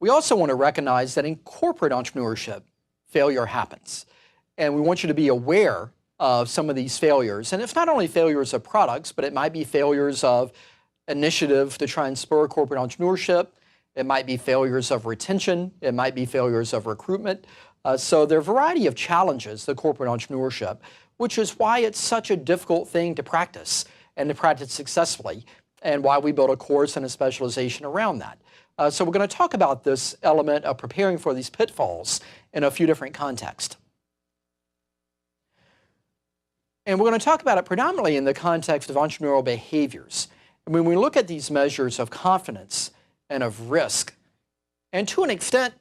We also want to recognize that in corporate entrepreneurship, failure happens. And we want you to be aware of some of these failures. And it's not only failures of products, but it might be failures of initiative to try and spur corporate entrepreneurship. It might be failures of retention. It might be failures of recruitment. So there are a variety of challenges to corporate entrepreneurship, which is why it's such a difficult thing to practice and to practice successfully, and why we built a course and a specialization around that. So we're going to talk about this element of preparing for these pitfalls in a few different contexts. And we're going to talk about it predominantly in the context of entrepreneurial behaviors. And when we look at these measures of confidence and of risk, and to an extent,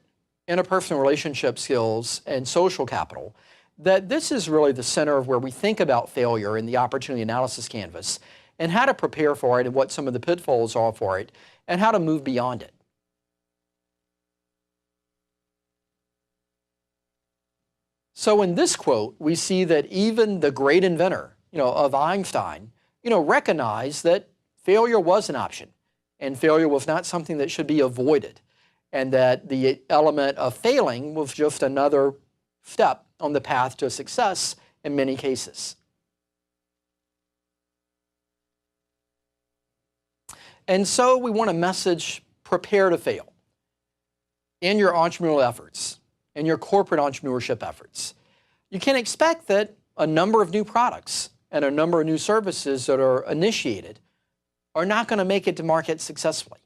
interpersonal relationship skills and social capital, that this is really the center of where we think about failure in the opportunity analysis canvas, and how to prepare for it and what some of the pitfalls are for it, and how to move beyond it. So in this quote, we see that even the great inventor, of Einstein, recognized that failure was an option, and failure was not something that should be avoided, and that the element of failing was just another step on the path to success in many cases. And so we want to message, prepare to fail in your entrepreneurial efforts, in your corporate entrepreneurship efforts. You can expect that a number of new products and a number of new services that are initiated are not going to make it to market successfully.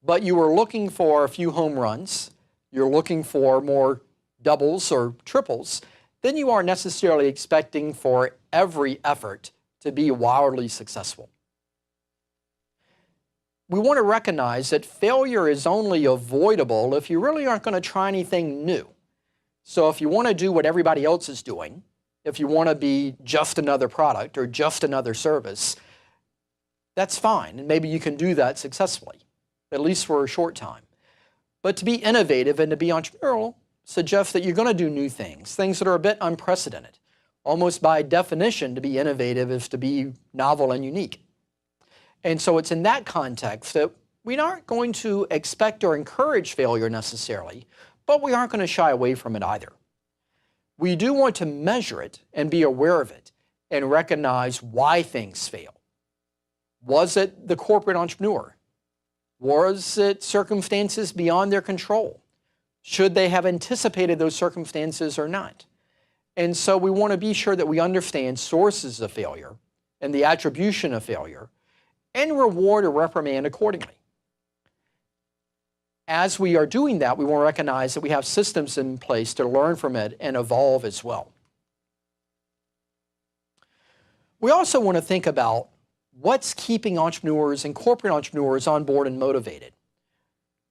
But you are looking for a few home runs, you're looking for more doubles or triples, then you aren't necessarily expecting for every effort to be wildly successful. We want to recognize that failure is only avoidable if you really aren't going to try anything new. So if you want to do what everybody else is doing, if you want to be just another product or just another service, that's fine, and maybe you can do that successfully, at least for a short time. But to be innovative and to be entrepreneurial suggests that you're going to do new things that are a bit unprecedented. Almost by definition, to be innovative is to be novel and unique. And so it's in that context that we aren't going to expect or encourage failure necessarily, but we aren't going to shy away from it either. We do want to measure it and be aware of it and recognize why things fail. Was it the corporate entrepreneur? Was it circumstances beyond their control? Should they have anticipated those circumstances or not? And so we want to be sure that we understand sources of failure and the attribution of failure, and reward or reprimand accordingly. As we are doing that, we want to recognize that we have systems in place to learn from it and evolve as well. We also want to think about what's keeping entrepreneurs and corporate entrepreneurs on board and motivated.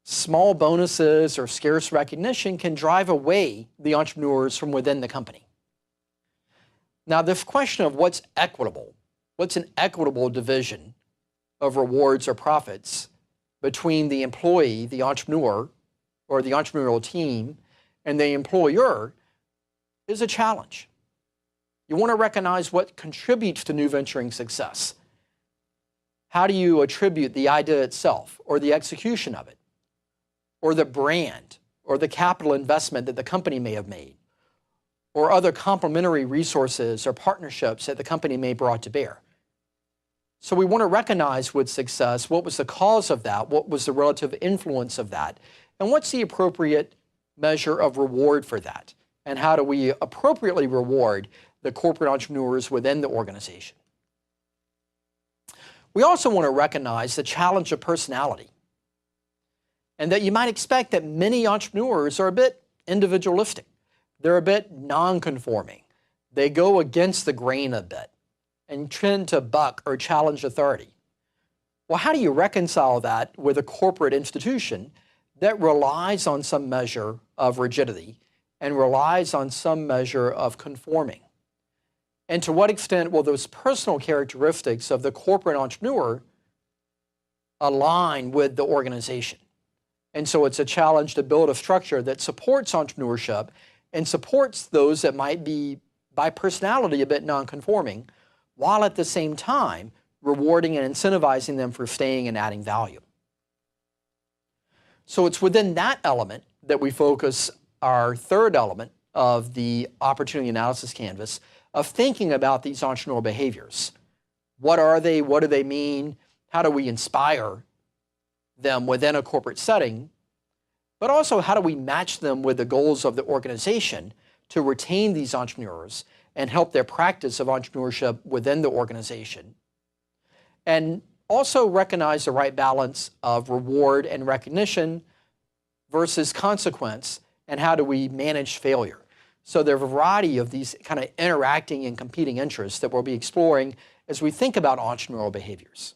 Small bonuses or scarce recognition can drive away the entrepreneurs from within the company. Now, this question of what's equitable, what's an equitable division of rewards or profits between the employee, the entrepreneur, or the entrepreneurial team, and the employer is a challenge. You want to recognize what contributes to new venturing success. How do you attribute the idea itself, or the execution of it, or the brand, or the capital investment that the company may have made, or other complementary resources or partnerships that the company may brought to bear? So we want to recognize with success what was the cause of that, what was the relative influence of that, and what's the appropriate measure of reward for that, and how do we appropriately reward the corporate entrepreneurs within the organization. We also want to recognize the challenge of personality, and that you might expect that many entrepreneurs are a bit individualistic. They're a bit non-conforming. They go against the grain a bit and tend to buck or challenge authority. Well, how do you reconcile that with a corporate institution that relies on some measure of rigidity and relies on some measure of conforming? And to what extent will those personal characteristics of the corporate entrepreneur align with the organization? And so it's a challenge to build a structure that supports entrepreneurship and supports those that might be, by personality, a bit non-conforming, while at the same time rewarding and incentivizing them for staying and adding value. So it's within that element that we focus our third element of the opportunity analysis canvas of thinking about these entrepreneurial behaviors. What are they? What do they mean? How do we inspire them within a corporate setting? But also, how do we match them with the goals of the organization to retain these entrepreneurs and help their practice of entrepreneurship within the organization? And also recognize the right balance of reward and recognition versus consequence, and how do we manage failure? So there are a variety of these kind of interacting and competing interests that we'll be exploring as we think about entrepreneurial behaviors.